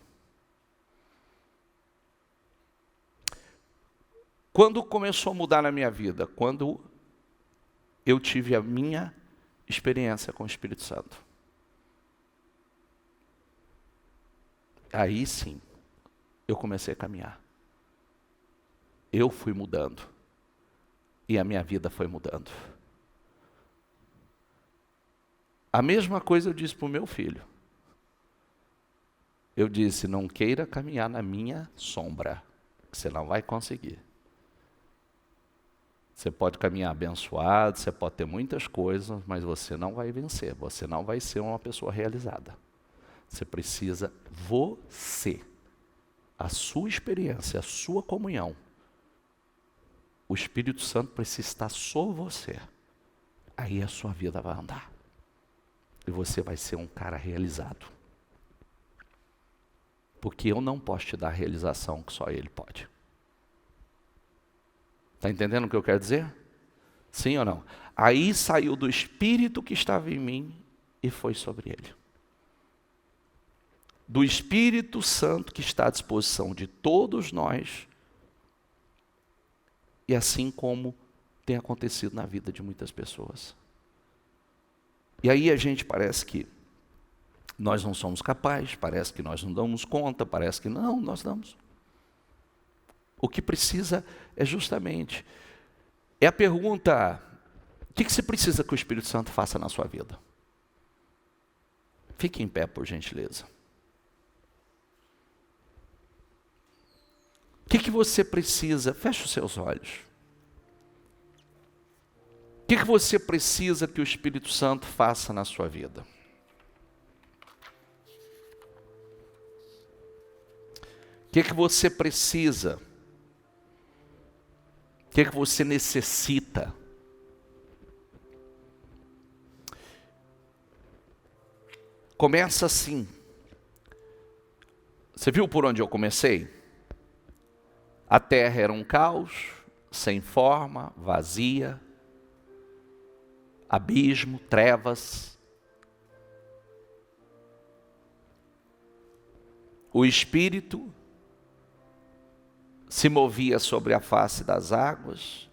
[SPEAKER 1] Quando começou a mudar na minha vida? Quando eu tive a minha experiência com o Espírito Santo. Aí sim, eu comecei a caminhar. Eu fui mudando. E a minha vida foi mudando. A mesma coisa eu disse para o meu filho. Eu disse, não queira caminhar na minha sombra, que você não vai conseguir. Você pode caminhar abençoado, você pode ter muitas coisas, mas você não vai vencer, você não vai ser uma pessoa realizada. Você precisa, a sua experiência, a sua comunhão, o Espírito Santo precisa estar sobre você. Aí a sua vida vai andar. E você vai ser um cara realizado. Porque eu não posso te dar a realização que só Ele pode. Está entendendo o que eu quero dizer? Sim ou não? Aí saiu do Espírito que estava em mim e foi sobre Ele. Do Espírito Santo que está à disposição de todos nós. E assim como tem acontecido na vida de muitas pessoas. E aí a gente parece que nós não somos capazes, parece que nós não damos conta, parece que não, nós damos. O que precisa é justamente, a pergunta, o que você precisa que o Espírito Santo faça na sua vida? Fique em pé, por gentileza. O que você precisa? Feche os seus olhos. O que você precisa que o Espírito Santo faça na sua vida? O que você precisa? O que você necessita? Começa assim. Você viu por onde eu comecei? A terra era um caos, sem forma, vazia, abismo, trevas. O Espírito se movia sobre a face das águas.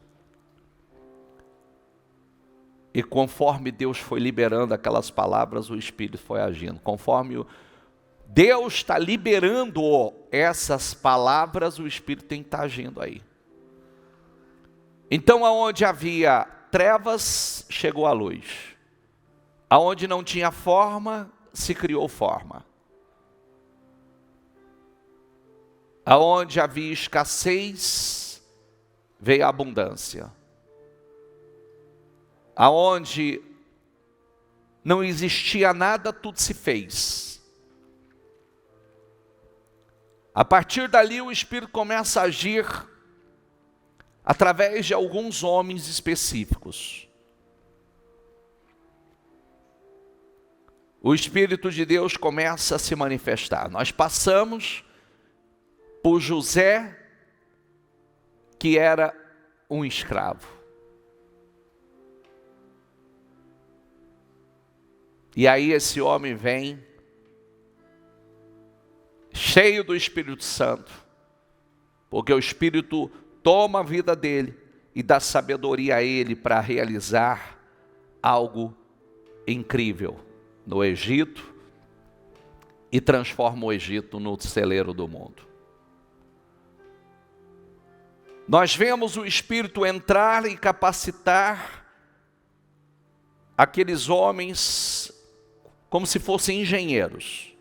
[SPEAKER 1] E conforme Deus foi liberando aquelas palavras, o Espírito foi agindo. Conforme Deus está liberando essas palavras, o Espírito tem que estar agindo aí. Então, aonde havia trevas, chegou a luz. Aonde não tinha forma, se criou forma. Aonde havia escassez, veio a abundância. Aonde não existia nada, tudo se fez. A partir dali o Espírito começa a agir através de alguns homens específicos. O Espírito de Deus começa a se manifestar. Nós passamos por José, que era um escravo. E aí esse homem vem, cheio do Espírito Santo, porque o Espírito toma a vida dele e dá sabedoria a ele para realizar algo incrível no Egito e transforma o Egito no celeiro do mundo. Nós vemos o Espírito entrar e capacitar aqueles homens como se fossem engenheiros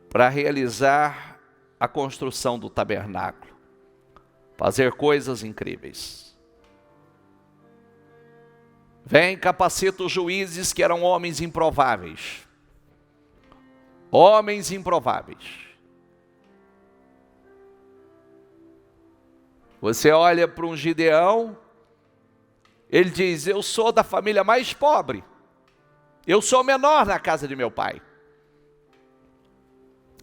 [SPEAKER 1] para realizar a construção do tabernáculo, fazer coisas incríveis. Vem, capacita os juízes, que eram homens improváveis. Homens improváveis. Você olha para um Gideão, ele diz: eu sou da família mais pobre, eu sou o menor na casa de meu pai.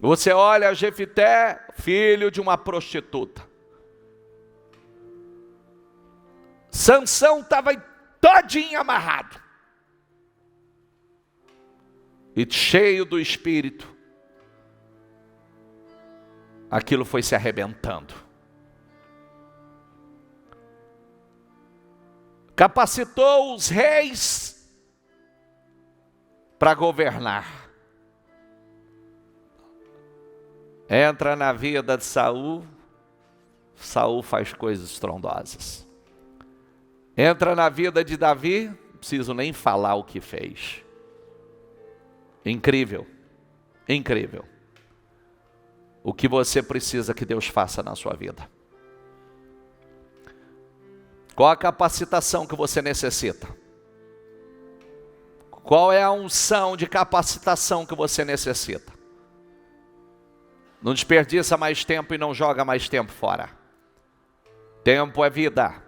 [SPEAKER 1] Você olha Jefité, filho de uma prostituta. Sansão estava todinho amarrado e cheio do espírito. Aquilo foi se arrebentando. Capacitou os reis para governar. Entra na vida de Saul, Saul faz coisas estrondosas. Entra na vida de Davi, não preciso nem falar o que fez. Incrível, incrível. O que você precisa que Deus faça na sua vida? Qual a capacitação que você necessita? Qual é a unção de capacitação que você necessita? Não desperdiça mais tempo e não joga mais tempo fora. Tempo é vida.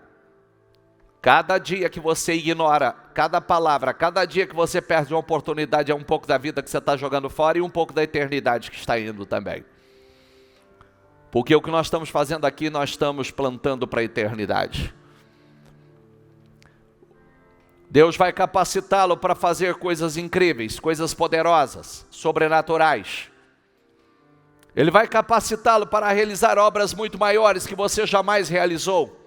[SPEAKER 1] Cada dia que você ignora cada palavra, cada dia que você perde uma oportunidade, é um pouco da vida que você está jogando fora e um pouco da eternidade que está indo também. Porque o que nós estamos fazendo aqui, nós estamos plantando para a eternidade. Deus vai capacitá-lo para fazer coisas incríveis, coisas poderosas, sobrenaturais. Ele vai capacitá-lo para realizar obras muito maiores que você jamais realizou.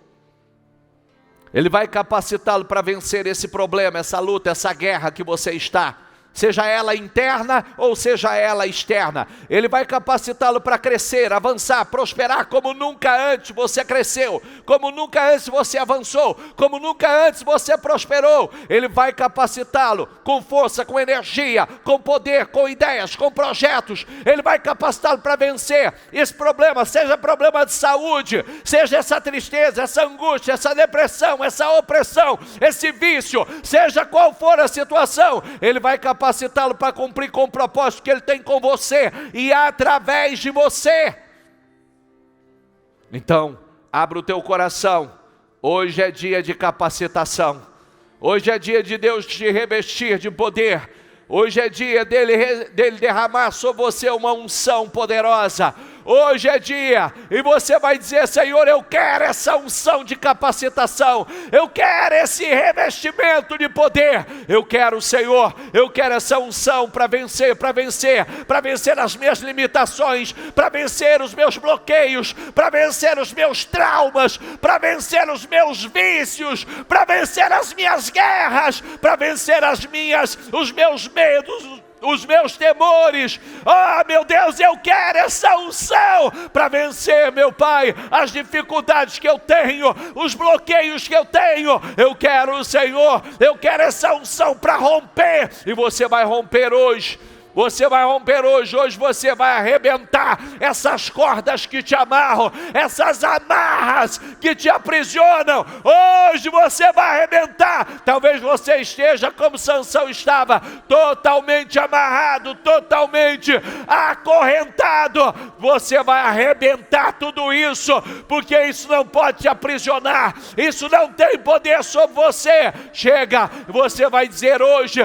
[SPEAKER 1] Ele vai capacitá-lo para vencer esse problema, essa luta, essa guerra que você está. Seja ela interna ou seja ela externa. Ele vai capacitá-lo para crescer, avançar, prosperar como nunca antes você cresceu, como nunca antes você avançou, como nunca antes você prosperou. Ele vai capacitá-lo com força, com energia, com poder, com ideias, com projetos. Ele vai capacitá-lo para vencer esse problema, seja problema de saúde, seja essa tristeza, essa angústia, essa depressão, essa opressão, esse vício, seja qual for a situação. Ele vai capacitá-lo para cumprir com o propósito que Ele tem com você e através de você. Então, abra o teu coração. Hoje é dia de capacitação. Hoje é dia de Deus te revestir de poder. Hoje é dia dele derramar sobre você uma unção poderosa. Hoje é dia, e você vai dizer: Senhor, eu quero essa unção de capacitação, eu quero esse revestimento de poder, eu quero, Senhor, eu quero essa unção para vencer as minhas limitações, para vencer os meus bloqueios, para vencer os meus traumas, para vencer os meus vícios, para vencer as minhas guerras, para vencer os meus medos, os meus temores. Meu Deus, eu quero essa unção para vencer, meu Pai, as dificuldades que eu tenho, os bloqueios que eu tenho. Eu quero, Senhor, eu quero essa unção para romper, e você vai romper hoje. Você vai romper hoje você vai arrebentar essas cordas que te amarram, essas amarras que te aprisionam. Hoje você vai arrebentar. Talvez você esteja como Sansão estava, totalmente amarrado, totalmente acorrentado. Você vai arrebentar tudo isso, porque isso não pode te aprisionar, isso não tem poder sobre você. Chega, você vai dizer: hoje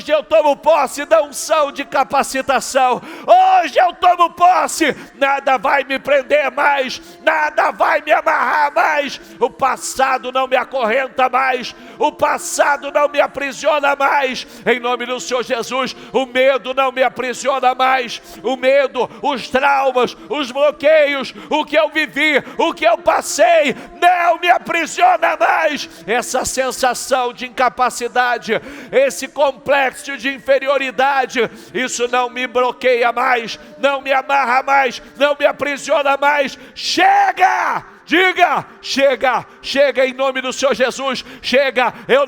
[SPEAKER 1] eu tomo posse da unção de capacitação. Hoje eu tomo posse. Nada vai me prender mais, nada vai me amarrar mais. O passado não me acorrenta mais, o passado não me aprisiona mais. Em nome do Senhor Jesus, o medo não me aprisiona mais. O medo, os traumas, os bloqueios, o que eu vivi, o que eu passei, não me aprisiona mais. Essa sensação de incapacidade, esse complexo de inferioridade, isso não me bloqueia mais, não me amarra mais, não me aprisiona mais. Chega! diga, chega, chega em nome do Senhor Jesus, chega, eu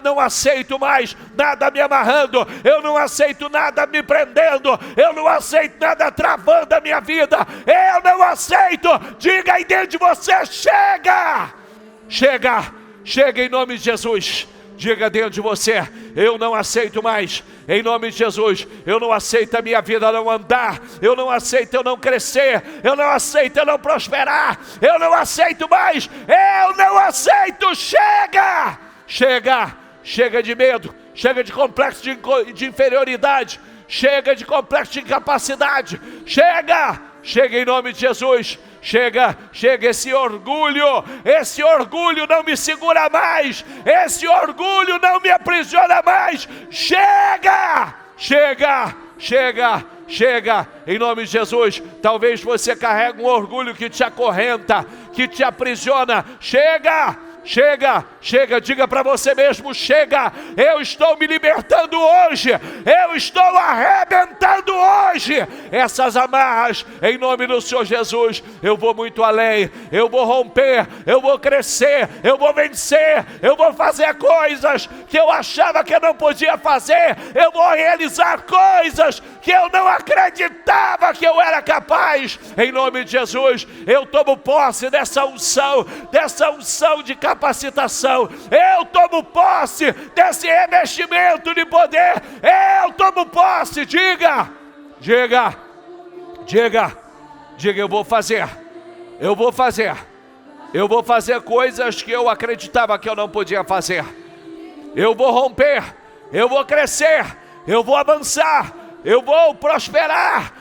[SPEAKER 1] não aceito mais nada me amarrando, eu não aceito nada me prendendo, eu não aceito nada travando a minha vida, eu não aceito, diga aí dentro de você, chega, chega, chega em nome de Jesus. Diga dentro de você, eu não aceito mais, em nome de Jesus, eu não aceito a minha vida não andar, eu não aceito eu não crescer, eu não aceito eu não prosperar, eu não aceito mais, eu não aceito, chega, chega, chega de medo, chega de complexo de inferioridade, chega de complexo de incapacidade, chega, chega em nome de Jesus. Chega, chega, esse orgulho não me segura mais, esse orgulho não me aprisiona mais, chega, chega, chega, chega, em nome de Jesus. Talvez você carregue um orgulho que te acorrenta, que te aprisiona, chega, chega, chega, diga para você mesmo, chega, eu estou me libertando hoje, eu estou arrebentando hoje essas amarras, em nome do Senhor Jesus. Eu vou muito além, eu vou romper, eu vou crescer, eu vou vencer, eu vou fazer coisas que eu achava que eu não podia fazer, eu vou realizar coisas que eu não acreditava que eu era capaz, em nome de Jesus. Eu tomo posse dessa unção de capacitação, eu tomo posse desse revestimento de poder, eu tomo posse, diga, diga, diga, diga, eu vou fazer coisas que eu acreditava que eu não podia fazer, eu vou romper, eu vou crescer, eu vou avançar, eu vou prosperar,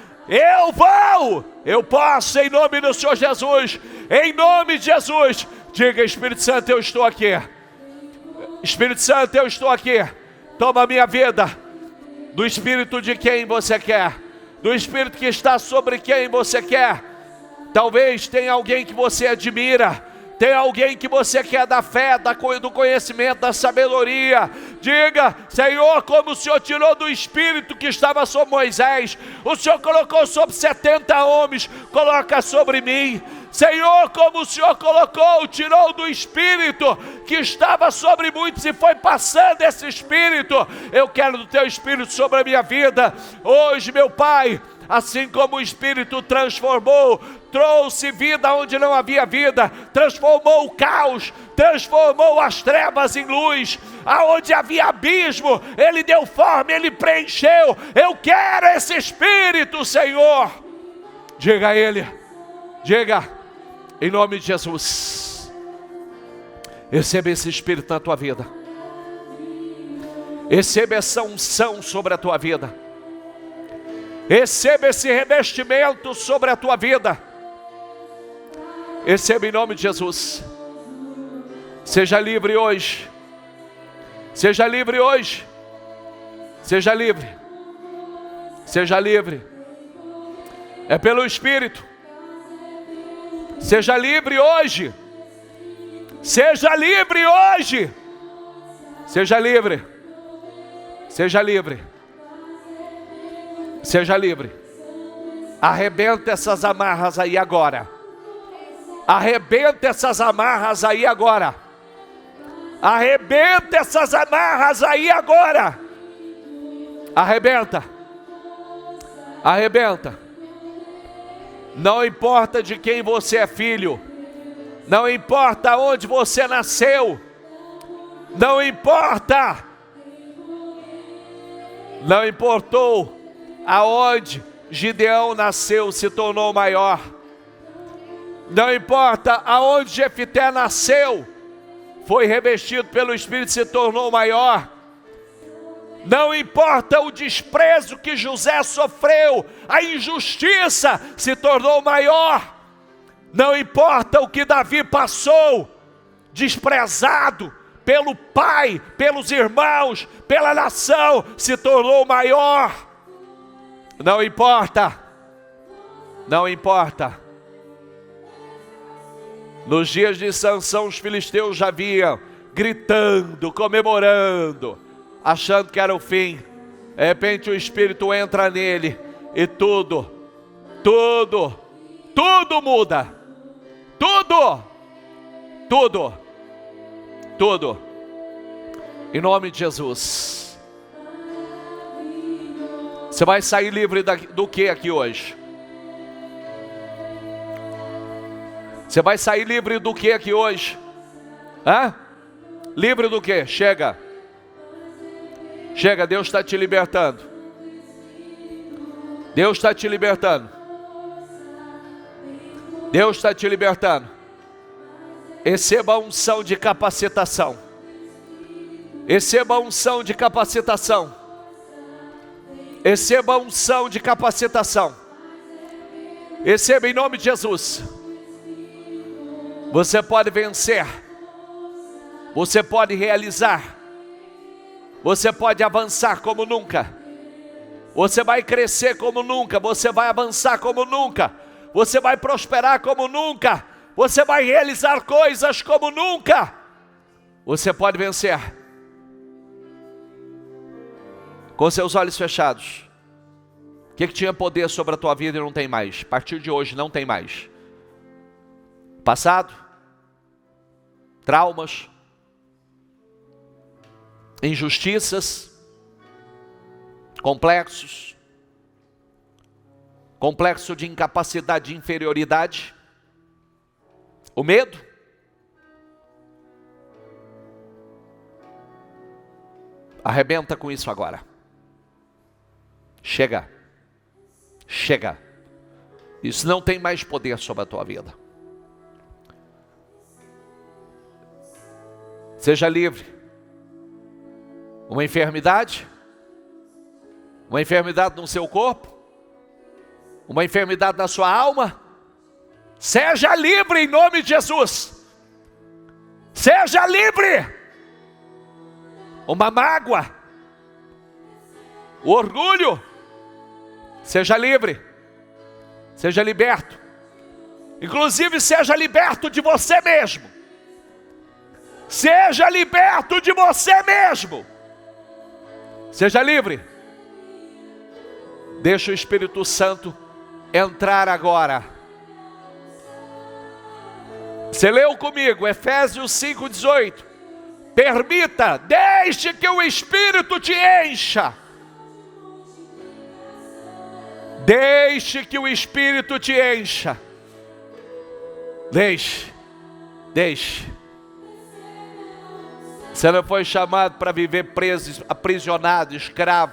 [SPEAKER 1] eu posso, em nome do Senhor Jesus, em nome de Jesus. Diga, Espírito Santo, eu estou aqui. Espírito Santo, eu estou aqui. Toma a minha vida. Do Espírito de quem você quer. Do Espírito que está sobre quem você quer. Talvez tenha alguém que você admira. Tem alguém que você quer da fé, do conhecimento, da sabedoria. Diga, Senhor, como o Senhor tirou do Espírito que estava sobre Moisés, o Senhor colocou sobre 70 homens, coloca sobre mim. Senhor, como o Senhor tirou do Espírito que estava sobre muitos e foi passando esse Espírito, eu quero do Teu Espírito sobre a minha vida. Hoje, meu Pai, assim como o Espírito transformou, trouxe vida onde não havia vida, transformou o caos, transformou as trevas em luz, aonde havia abismo, Ele deu forma, Ele preencheu. Eu quero esse Espírito, Senhor. Diga a Ele, diga, em nome de Jesus, receba esse Espírito na tua vida, receba essa unção sobre a tua vida, receba esse revestimento sobre a tua vida, receba em nome de Jesus. Seja livre hoje, seja livre hoje, seja livre, seja livre, é pelo Espírito. Seja livre hoje, seja livre hoje, seja livre, seja livre, seja livre. Arrebenta essas amarras aí agora, arrebenta essas amarras aí agora, arrebenta essas amarras aí agora, arrebenta, arrebenta. Não importa de quem você é filho, não importa onde você nasceu, não importa, não importou aonde Gideão nasceu, se tornou maior, não importa aonde Jefté nasceu, foi revestido pelo Espírito, se tornou maior. Não importa o desprezo que José sofreu, a injustiça se tornou maior. Não importa o que Davi passou, desprezado pelo pai, pelos irmãos, pela nação, se tornou maior. Não importa, não importa. Nos dias de Sansão, os filisteus já vinham gritando, comemorando, achando que era o fim. De repente o Espírito entra nele e tudo muda. Tudo. Em nome de Jesus. Você vai sair livre do que aqui hoje? Você vai sair livre do que aqui hoje? Livre do que? Chega, Deus está te libertando. Deus está te libertando. Receba a unção de capacitação. Receba a unção de capacitação. Receba a unção de capacitação. Receba em nome de Jesus. Você pode vencer. Você pode realizar. Você pode avançar como nunca. Você vai crescer como nunca. Você vai avançar como nunca. Você vai prosperar como nunca. Você vai realizar coisas como nunca. Você pode vencer. Com seus olhos fechados. O que tinha poder sobre a tua vida e não tem mais? A partir de hoje não tem mais. Passado. Traumas. Injustiças. Complexos. Complexo de incapacidade, de inferioridade. O medo. Arrebenta com isso agora. Chega. Isso não tem mais poder sobre a tua vida. Seja livre. Uma enfermidade no seu corpo, uma enfermidade na sua alma, seja livre em nome de Jesus. Seja livre. Uma mágoa, o orgulho, seja livre, seja liberto. Inclusive seja liberto de você mesmo. Seja liberto de você mesmo. Seja livre. Deixa o Espírito Santo entrar agora. Você leu comigo Efésios 5:18. Permita, deixe que o Espírito te encha. Deixe que o Espírito te encha. Deixe. Você não foi chamado para viver preso, aprisionado, escravo.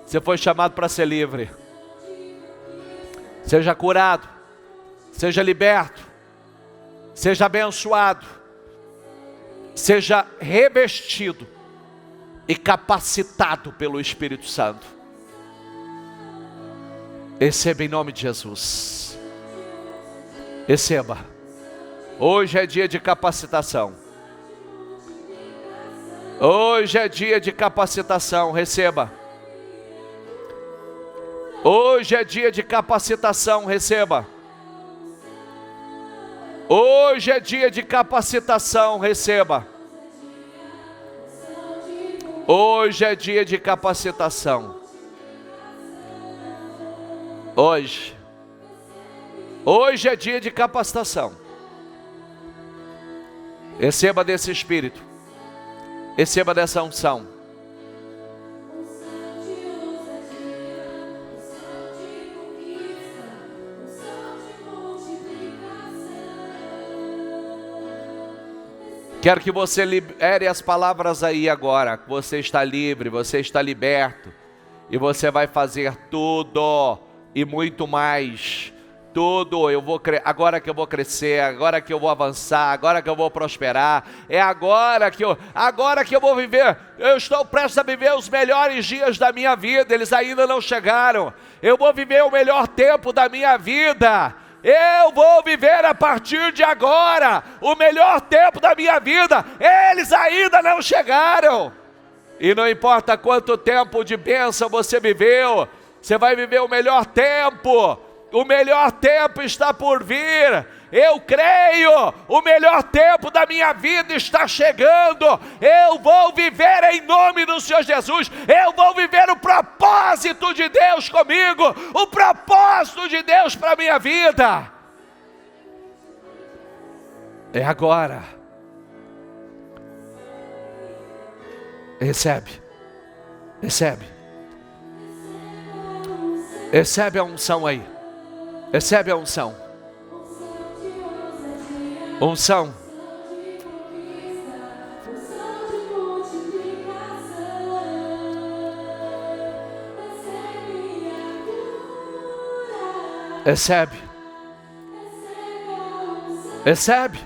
[SPEAKER 1] Você foi chamado para ser livre. Seja curado. Seja liberto. Seja abençoado. Seja revestido e capacitado pelo Espírito Santo. Receba em nome de Jesus. Receba. Hoje é dia de capacitação. Hoje é dia de capacitação. Receba. Hoje é dia de capacitação. Receba. Hoje é dia de capacitação. Receba. Hoje é dia de capacitação. Hoje é dia de capacitação. Receba desse Espírito. Receba dessa unção. Quero que você libere as palavras aí agora. Você está livre, você está liberto. E você vai fazer tudo e muito mais. Tudo, agora que eu vou crescer, agora que eu vou avançar, agora que eu vou prosperar, é agora que eu vou viver, eu estou prestes a viver os melhores dias da minha vida, eles ainda não chegaram, eu vou viver o melhor tempo da minha vida, eu vou viver a partir de agora, o melhor tempo da minha vida, eles ainda não chegaram, e não importa quanto tempo de bênção você viveu, você vai viver o melhor tempo. O melhor tempo está por vir. Eu creio, o melhor tempo da minha vida está chegando. Eu vou viver em nome do Senhor Jesus. Eu vou viver o propósito de Deus comigo. O propósito de Deus para a minha vida. É agora. Recebe. Recebe. Recebe a unção aí. Recebe a unção. Unção. Recebe. Recebe.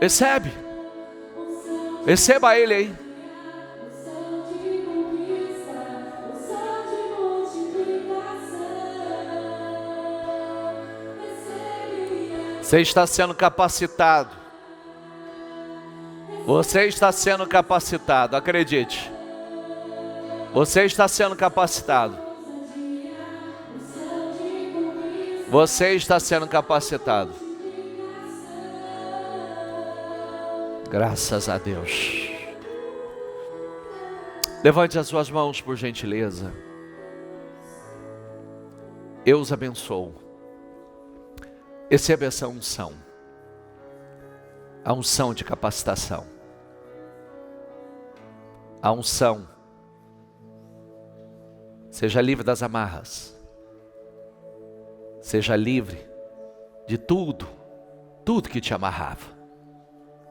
[SPEAKER 1] Recebe. Receba ele aí. Você está sendo capacitado. Você está sendo capacitado, acredite. Você está sendo capacitado. Você está sendo capacitado. Graças a Deus. Levante as suas mãos, por gentileza. Eu os abençoo. Receba essa unção. A unção de capacitação. A unção. Seja livre das amarras. Seja livre de tudo. Tudo que te amarrava.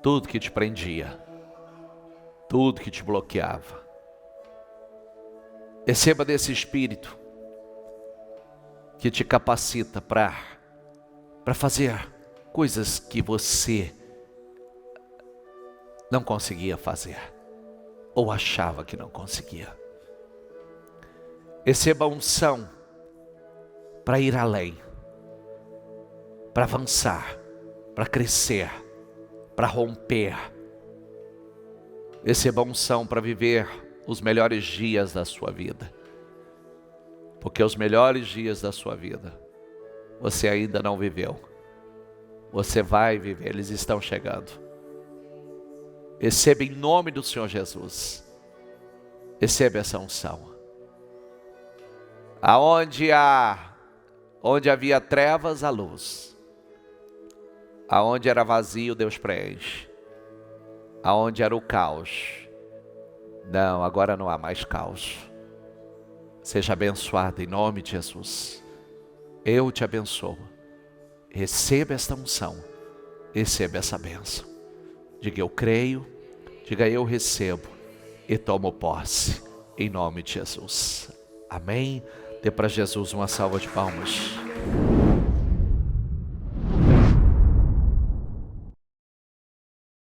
[SPEAKER 1] Tudo que te prendia. Tudo que te bloqueava. Receba desse Espírito que te capacita para fazer coisas que você não conseguia fazer, ou achava que não conseguia. Receba a unção para ir além, para avançar, para crescer, para romper. Receba a unção para viver os melhores dias da sua vida, porque os melhores dias da sua vida você ainda não viveu. Você vai viver, eles estão chegando. Receba em nome do Senhor Jesus. Receba essa unção. Onde havia trevas, a luz. Aonde era vazio, Deus preenche. Aonde era o caos. Não, agora não há mais caos. Seja abençoado em nome de Jesus. Eu te abençoo. Receba esta unção. Receba essa bênção. Diga eu creio. Diga eu recebo. E tomo posse. Em nome de Jesus. Amém. Dê para Jesus uma salva de palmas.